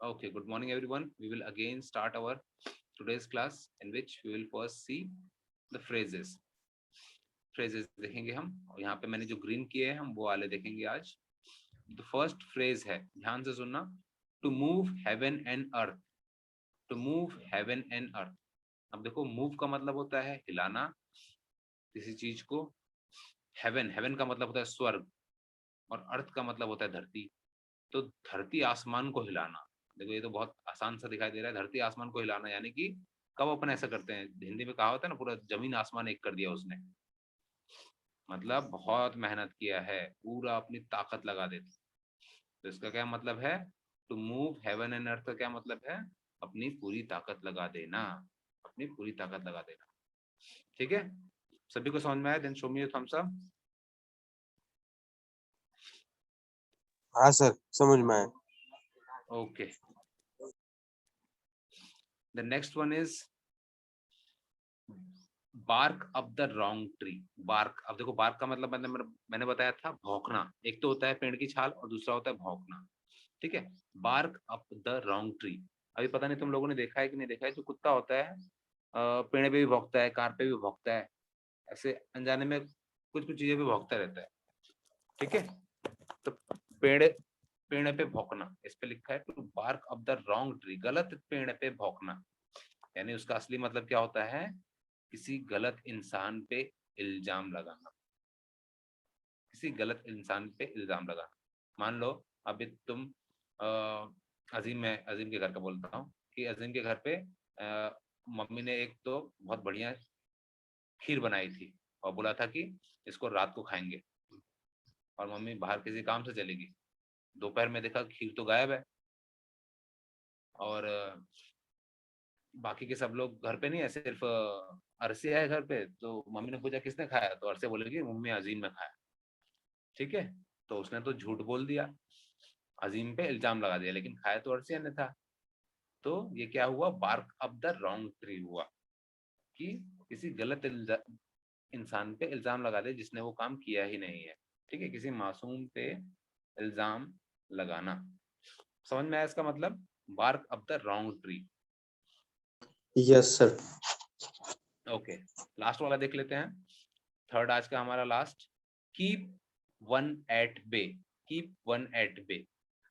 Okay, good morning everyone. We will again start our today's class in which we will first see the phrases. Phrases देखेंगे हम और यहाँ पे मैंने जो green किए हैं हम वो वाले देखेंगे आज. The first phrase है, ध्यान से सुनना. To move heaven and earth. To move heaven and earth. अब देखो move का मतलब होता है हिलाना किसी चीज को. heaven का मतलब होता है स्वर्ग और earth का मतलब होता है धरती. तो धरती आसमान को हिलाना. देखो ये तो बहुत आसान सा दिखाई दे रहा है. धरती आसमान को हिलाना यानी कि कब अपन ऐसा करते हैं, हिंदी में कहा होता है ना पूरा जमीन आसमान एक कर दिया उसने. मतलब बहुत मेहनत किया है, पूरा अपनी ताकत लगा देते. तो इसका क्या मतलब है? To move heaven and earth का क्या मतलब है? अपनी पूरी ताकत लगा देना. अपनी पूरी ताकत लगा देना. ठीक है, सभी को समझ में आया? Then show me your thumbs up. हाँ सर, समझ में आया. Okay, the next one is bark up the wrong tree. Bark, अब देखो बार्क का मतलब मैंने बताया था भौंकना. एक तो होता है पेड़ की छाल और दूसरा होता है भौंकना. ठीक है, bark up the wrong tree. अभी पता नहीं तुम लोगों ने देखा है कि नहीं देखा है, जो कुत्ता होता है पेड़ पे भी भौंकता है, कार पे भी भौंकता है, ऐसे अनजाने में कुछ कुछ चीजें भी भौंकता रहता है. ठीक है, तो पेड़ पेड़ पे भौंकना, इस पे लिखा है to bark up the wrong tree, गलत पेड़ पे भौंकना. यानी उसका असली मतलब क्या होता है? किसी गलत इंसान पे इल्जाम लगाना. किसी गलत इंसान पे इल्जाम लगाना. मान लो अभी तुम अजीम के घर का बोलता हूँ कि अजीम के घर पे मम्मी ने एक तो बहुत बढ़िया खीर बनाई थी और बोला था कि इसको रात को खाएंगे. और मम्मी बाहर किसी काम से चली गई. दोपहर में देखा खीर तो गायब है. और बाकी के सब लोग घर पे नहीं है, सिर्फ अरसे है घर पे. तो मम्मी ने पूछा किसने खाया, तो अरसे बोलेगी मम्मी अजीम ने खाया. ठीक है, तो उसने तो झूठ बोल दिया, अजीम पे इल्जाम लगा दिया, लेकिन खाया तो अरसे ने था. तो ये क्या हुआ? Bark up the wrong tree हुआ कि किसी गलत इंसान पे इल्जाम लगा दे जिसने वो काम किया ही नहीं है. ठीक है, किसी मासूम पे इल्जाम लगाना. समझ में आया इसका मतलब? Bark up the wrong tree. Yes sir. Okay, last वाला देख लेते हैं. थर्ड आज का हमारा last. Keep one at bay. Keep one at bay.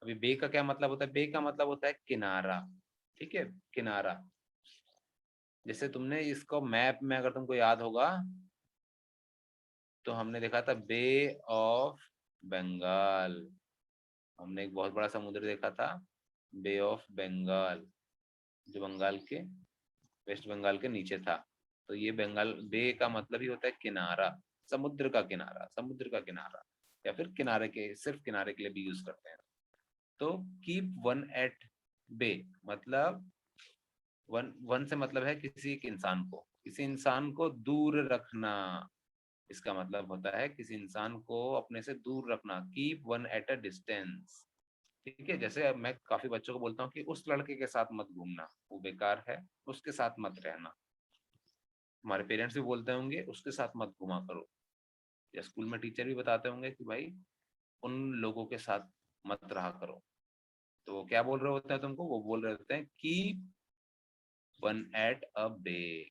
अभी बे का क्या मतलब होता है? बे का मतलब होता है किनारा. ठीक है, किनारा. जैसे तुमने इसको मैप में अगर तुमको याद होगा तो हमने देखा था बे ऑफ बंगाल. हमने एक बहुत बड़ा समुद्र देखा था, बे ऑफ बंगाल, जो बंगाल के, वेस्ट बंगाल के नीचे था. तो ये बंगाल, बे का मतलब ही होता है किनारा, समुद्र का किनारा, समुद्र का किनारा. या फिर किनारे के, सिर्फ किनारे के लिए भी यूज करते हैं. तो कीप वन एट बे मतलब वन, वन से मतलब है किसी एक इंसान को, किसी इंसान को दूर रखना. इसका मतलब होता है किसी इंसान को अपने से दूर रखना. Keep one at a distance. ठीक है, जैसे अब मैं काफी बच्चों को बोलता हूँ कि उस लड़के के साथ मत घूमना, वो बेकार है, उसके साथ मत रहना. हमारे पेरेंट्स भी बोलते होंगे उसके साथ मत घुमा करो, या स्कूल में टीचर भी बताते होंगे कि भाई उन लोगों के साथ मत रहा करो. तो वो क्या बोल रहे होते हैं तुमको? वो बोल रहे होते हैं keep one at a bay.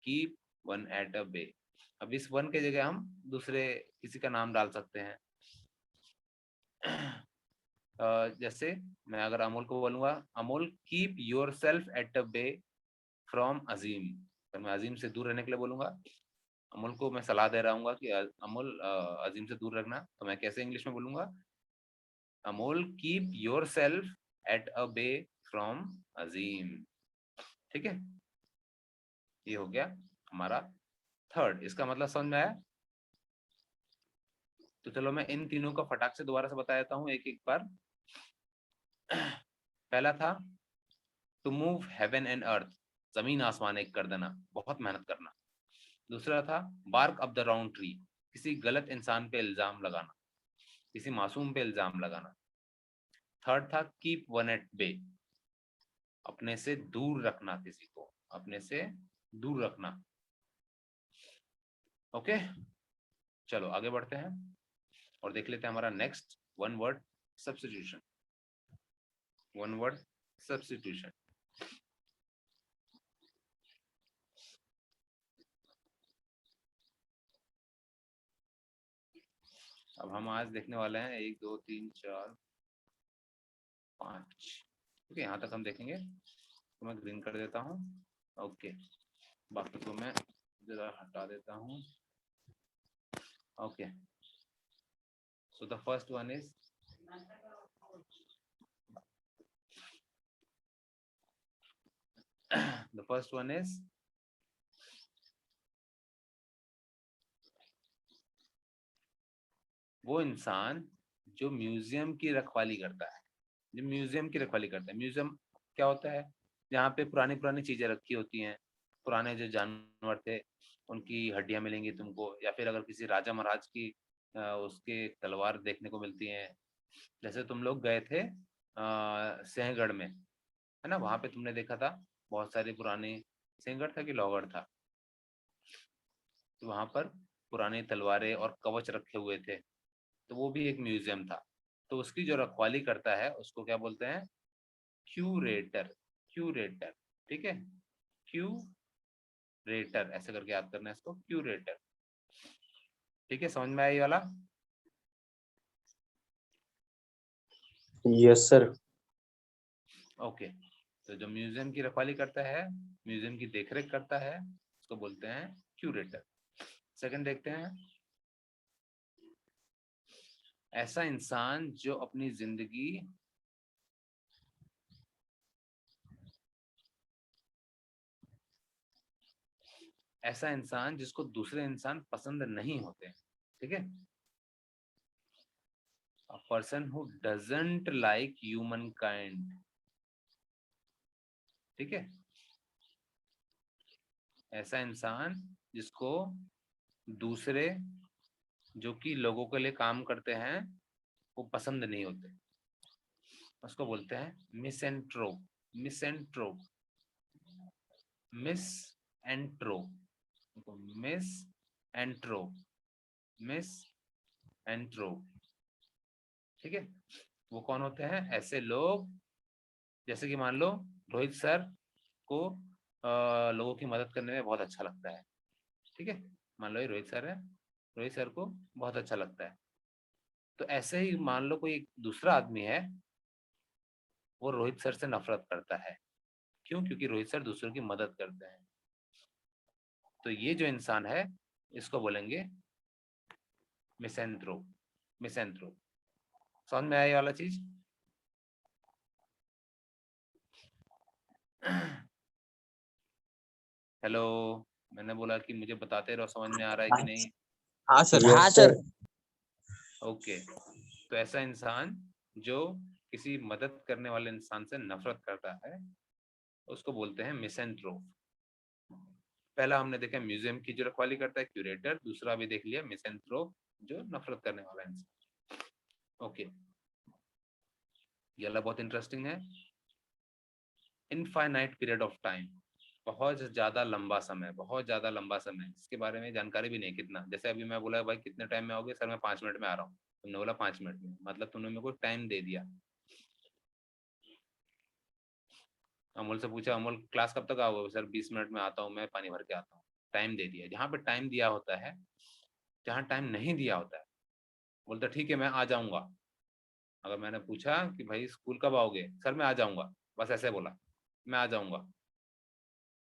Keep one at a bay. अब इस वन के जगह हम दूसरे किसी का नाम डाल सकते हैं. जैसे मैं अगर अमोल को बोलूंगा, Amol keep yourself at a bay from Azeem. तो मैं अजीम से दूर रहने के लिए बोलूंगा, अमोल को मैं सलाह दे रहा हूँ कि अमोल अजीम से दूर रखना. तो मैं कैसे इंग्लिश में बोलूंगा? Amol keep yourself at a bay from Azeem. ठीक है, ये हो गया हमारा थर्ड. इसका मतलब समझ में आया? तो चलो मैं इन तीनों का फटाक से दोबारा से बता देता हूँ एक एक बार. पहला था to move heaven and earth, जमीन आसमान एक कर देना, बहुत मेहनत करना. दूसरा था bark up the round tree, किसी गलत इंसान पे इल्जाम लगाना, किसी मासूम पे इल्जाम लगाना. थर्ड था कीप वन एट बे, अपने से दूर रखना किसी को, अपने से दूर रखना. ओके, चलो आगे बढ़ते हैं और देख लेते हैं हमारा next one word substitution. One word substitution. अब हम आज देखने वाले हैं 1 2 3 4 5। ओके, यहाँ तक हम देखेंगे। तो मैं ग्रीन कर देता हूँ। ओके, बाकी को मैं जरा हटा देता हूँ। Okay, so the first one is the first one is वो इंसान जो म्यूजियम की रखवाली करता है। जो म्यूजियम की रखवाली करता है, म्यूजियम क्या होता है? जहाँ पे पुरानी पुरानी चीजें रखी होती हैं। पुराने जो जानवर थे उनकी हड्डियां मिलेंगी तुमको, या फिर अगर किसी राजा महाराज की उसके तलवार देखने को मिलती हैं। जैसे तुम लोग गए थे सिंहगढ़ में, है ना? वहां पे तुमने देखा था बहुत सारी पुरानी, सिंहगढ़ था कि लोहगढ़ था, तो वहां पर पुरानी तलवारें और कवच रखे हुए थे। तो वो भी एक म्यूजियम था। तो उसकी जो रखवाली करता है उसको क्या बोलते हैं? क्यूरेटर। क्यूरेटर, ठीक है? क्यूरेटर ऐसे करके याद करना है इसको, क्यूरेटर। ठीक है, समझ में आई वाला? Yes sir. ओके, तो जो म्यूजियम की रखवाली करता है, म्यूजियम की देखरेख करता है, उसको बोलते हैं क्यूरेटर। सेकंड देखते हैं, ऐसा इंसान जो अपनी जिंदगी ऐसा इंसान जिसको दूसरे इंसान पसंद नहीं होते। ठीक है? A person who doesn't like humankind। ठीक है? ऐसा इंसान जिसको दूसरे जो कि लोगों के लिए काम करते हैं वो पसंद नहीं होते, उसको बोलते हैं मिसएंट्रोप। मिसएंट्रोप, मिस एंट्रो, मिस एंट्रो, मिस एंट्रो। ठीक है? वो कौन होते हैं? ऐसे लोग, जैसे कि मान लो रोहित सर को लोगों की मदद करने में बहुत अच्छा लगता है। ठीक है? मान लो ये रोहित सर है, रोहित सर को बहुत अच्छा लगता है। तो ऐसे ही मान लो कोई दूसरा आदमी है, वो रोहित सर से नफरत करता है। क्यों? क्योंकि रोहित सर दूसरों की मदद करते हैं। तो ये जो इंसान है इसको बोलेंगे मिसेंथ्रोप। मिसेंथ्रोप। समझ में आया ये वाला चीज? हेलो, मैंने बोला कि मुझे बताते रहो समझ में आ रहा है कि नहीं। हाँ सर। हाँ यस सर। सर। ओके, तो ऐसा इंसान जो किसी मदद करने वाले इंसान से नफरत करता है उसको बोलते हैं मिसेंथ्रोप। पहला हमने देखा म्यूजियम की जो रखवाली करता है, क्यूरेटर। दूसरा भी देख लिया, मिसेंथ्रोप, जो नफरत करने वाला इंसान। ओके, ये वाला बहुत इंटरेस्टिंग है। इनफाइनाइट पीरियड ऑफ टाइम, बहुत ज्यादा लंबा समय, बहुत ज्यादा लंबा समय, इसके बारे में जानकारी भी नहीं कितना। जैसे अभी मैं बोला भाई कितने टाइम में आओगे? सर मैं 5 मिनट में आ रहा हूँ। तुमने बोला 5 मिनट में, मतलब तुमने मेरे को टाइम दे दिया। अमोल से पूछा, अमोल क्लास कब तक आओगे? सर 20 मिनट में आता हूँ, मैं पानी भर के आता हूँ। टाइम दे दिया। जहाँ पे टाइम दिया होता है, जहाँ टाइम नहीं दिया होता है, बोलता ठीक है मैं आ जाऊंगा। अगर मैंने पूछा कि भाई स्कूल कब आओगे? सर मैं आ जाऊंगा, बस ऐसे बोला, मैं आ जाऊंगा।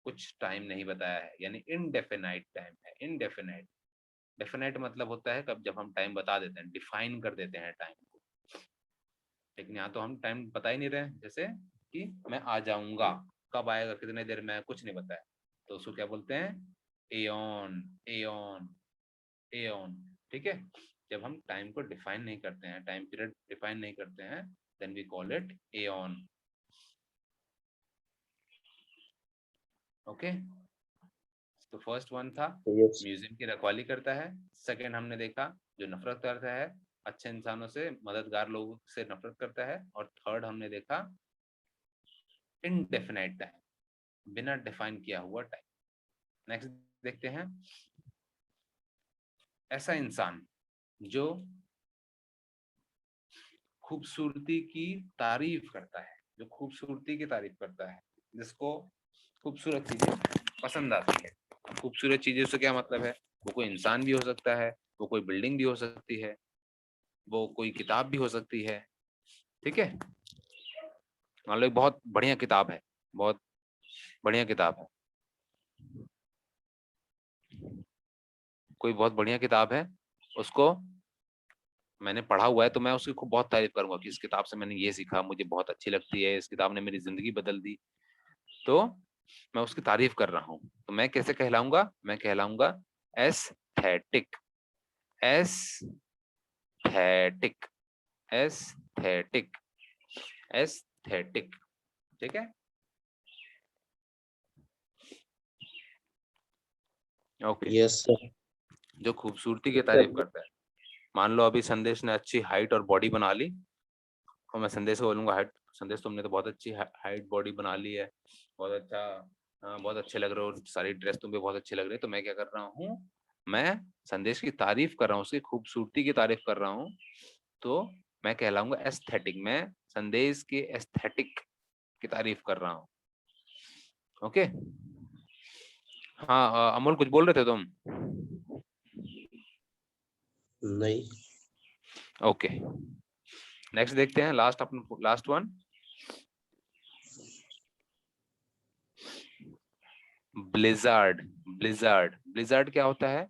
कुछ टाइम नहीं बताया है, यानी इनडेफिनाइट टाइम है। इनडेफिनाइट। डेफिनेट मतलब होता है कब, जब हम टाइम बता देते हैं, डिफाइन कर देते हैं टाइम को। लेकिन यहाँ तो हम टाइम बता ही नहीं रहे, जैसे कि मैं आ जाऊंगा, कब आएगा, कितने देर में, कुछ नहीं बताया। तो उसको क्या बोलते हैं? एओन। एओन। एओन। ठीक है? जब हम टाइम को डिफाइन नहीं करते हैं, टाइम पीरियड डिफाइन नहीं करते हैं, then we call it eon. Okay, तो फर्स्ट वन था यस। म्यूजियम की रखवाली करता है। सेकंड हमने देखा जो नफरत करता है, अच्छे इंसानों से, मददगार लोगों से नफरत करता है। और थर्ड हमने देखा इनडेफिनाइट टाइम, बिना डिफाइन किया हुआ टाइम। नेक्स्ट देखते हैं, ऐसा इंसान जो खूबसूरती की तारीफ करता है। जो खूबसूरती की तारीफ करता है, जिसको खूबसूरत चीजें पसंद आती है। खूबसूरत चीजें से क्या मतलब है, वो कोई इंसान भी हो सकता है, वो कोई बिल्डिंग भी हो सकती है, वो कोई किताब भी हो सकती है। ठीक है, मान लो एक बहुत बढ़िया किताब है, बहुत बढ़िया किताब है, कोई बहुत बढ़िया किताब है, उसको मैंने पढ़ा हुआ है तो मैं उसकी खूब बहुत तारीफ करूंगा कि इस किताब से मैंने ये सीखा, मुझे बहुत अच्छी लगती है, इस किताब ने मेरी जिंदगी बदल दी। तो मैं उसकी तारीफ कर रहा हूँ, तो मैं कैसे कहलाऊंगा, मैं कहलाऊंगा एस्थेटिक। Aesthetic, aesthetic, aesthetic. ठीक है, ओके। Yes sir. जो खूबसूरती की तारीफ करता है, मान लो अभी संदेश ने अच्छी हाइट और बॉडी बना ली, और मैं संदेश को बोलूंगा, हाइट संदेश तुमने तो बहुत अच्छी हाइट बॉडी बना ली है, बहुत अच्छा, हाँ, बहुत अच्छे लग रहे हो, सारी ड्रेस तुम पे बहुत अच्छी लग रही है। तो मैं क्या कर रहा हूँ, मैं संदेश की तारीफ कर रहा हूँ, उसकी खूबसूरती की तारीफ कर रहा हूँ। तो मैं कहलाऊंगा एस्थेटिक, मैं संदेश के एस्थेटिक की तारीफ कर रहा हूँ। ओके, हाँ अमोल कुछ बोल रहे थे तुम? नहीं। ओके, नेक्स्ट देखते हैं, लास्ट अपन last one, blizzard. Blizzard, blizzard क्या होता है,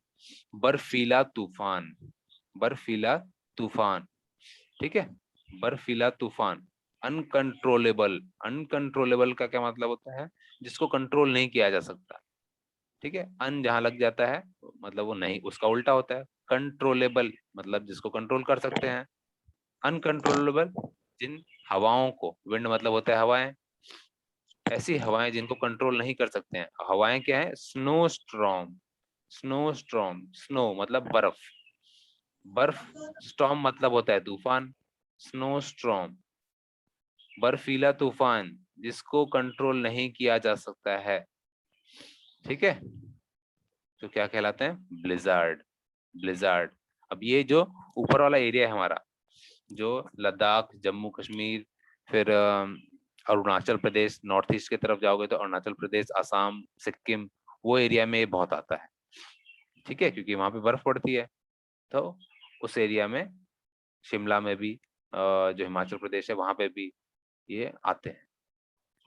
बर्फीला तूफान, बर्फीला तूफान। ठीक है, बर्फीला तूफान, अनकंट्रोलेबल। अनकंट्रोलेबल का क्या मतलब होता है, जिसको कंट्रोल नहीं किया जा सकता। ठीक है, अन जहां लग जाता है मतलब वो नहीं, उसका उल्टा होता है कंट्रोलेबल, मतलब जिसको कंट्रोल कर सकते हैं। अनकंट्रोलेबल, जिन हवाओं को, विंड मतलब होता है हवाएं, ऐसी हवाएं जिनको कंट्रोल नहीं कर सकते हैं। हवाएं क्या है, snow storm. Snow storm, snow मतलब बर्फ, बर्फ, स्टॉर्म मतलब होता है तूफान, स्नो स्ट्रॉम, बर्फीला तूफान जिसको कंट्रोल नहीं किया जा सकता है। ठीक है, तो क्या कहलाते हैं, ब्लिजार्ड। ब्लिजार्ड। अब ये जो ऊपर वाला एरिया है हमारा, जो लद्दाख, जम्मू कश्मीर, फिर अरुणाचल प्रदेश, नॉर्थ ईस्ट की तरफ जाओगे तो अरुणाचल प्रदेश, असम, सिक्किम, वो एरिया में ये बहुत आता है। ठीक है, क्योंकि वहां पे बर्फ पड़ती है। तो उस एरिया में, शिमला में भी, जो हिमाचल प्रदेश है वहां पे भी ये आते हैं,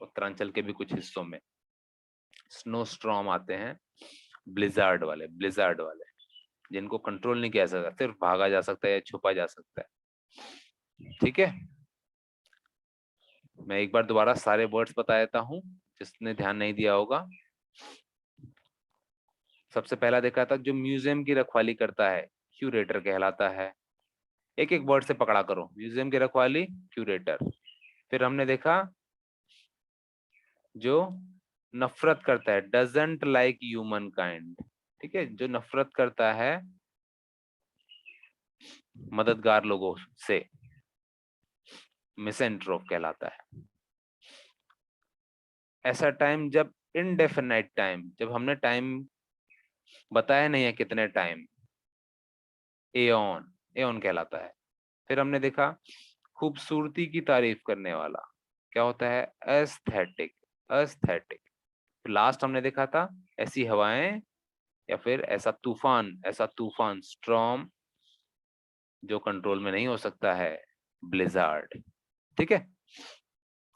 उत्तरांचल के भी कुछ हिस्सों में स्नो स्ट्रॉम आते हैं, ब्लिजार्ड वाले, ब्लिजार्ड वाले जिनको कंट्रोल नहीं किया जा सकता, सिर्फ भागा जा सकता है या छुपा जा सकता है। ठीक है, मैं एक बार दोबारा सारे वर्ड्स बता देता हूँ, जिसने ध्यान नहीं दिया होगा। सबसे पहला देखा था, जो म्यूजियम की रखवाली करता है, क्यूरेटर कहलाता है। एक एक वर्ड से पकड़ा करो, म्यूजियम की रखवाली, क्यूरेटर। फिर हमने देखा, जो नफरत करता है, डजंट लाइक ह्यूमन काइंड। ठीक है, जो नफरत करता है मददगार लोगों से, मिसेंट्रोप कहलाता है। ऐसा टाइम जब, इनडेफिनाइट टाइम, जब हमने टाइम बताया नहीं है कितने टाइम, एओन, एओन कहलाता है। फिर हमने देखा, खूबसूरती की तारीफ करने वाला क्या होता है, एस्थेटिक, एस्थेटिक। लास्ट हमने देखा था, ऐसी हवाएं या फिर ऐसा तूफान, स्ट्रॉम, जो कंट्रोल में नहीं हो सकता है, ब्लिजार्ड। ठीक है,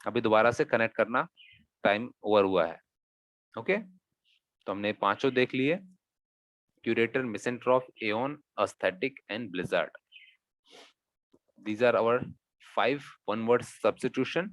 अभी दोबारा से कनेक्ट करना, टाइम ओवर हुआ है। ओके, तो हमने पांचों देख लिए, curator, misanthrope, aeon, aesthetic and blizzard. These are our 5 one word substitution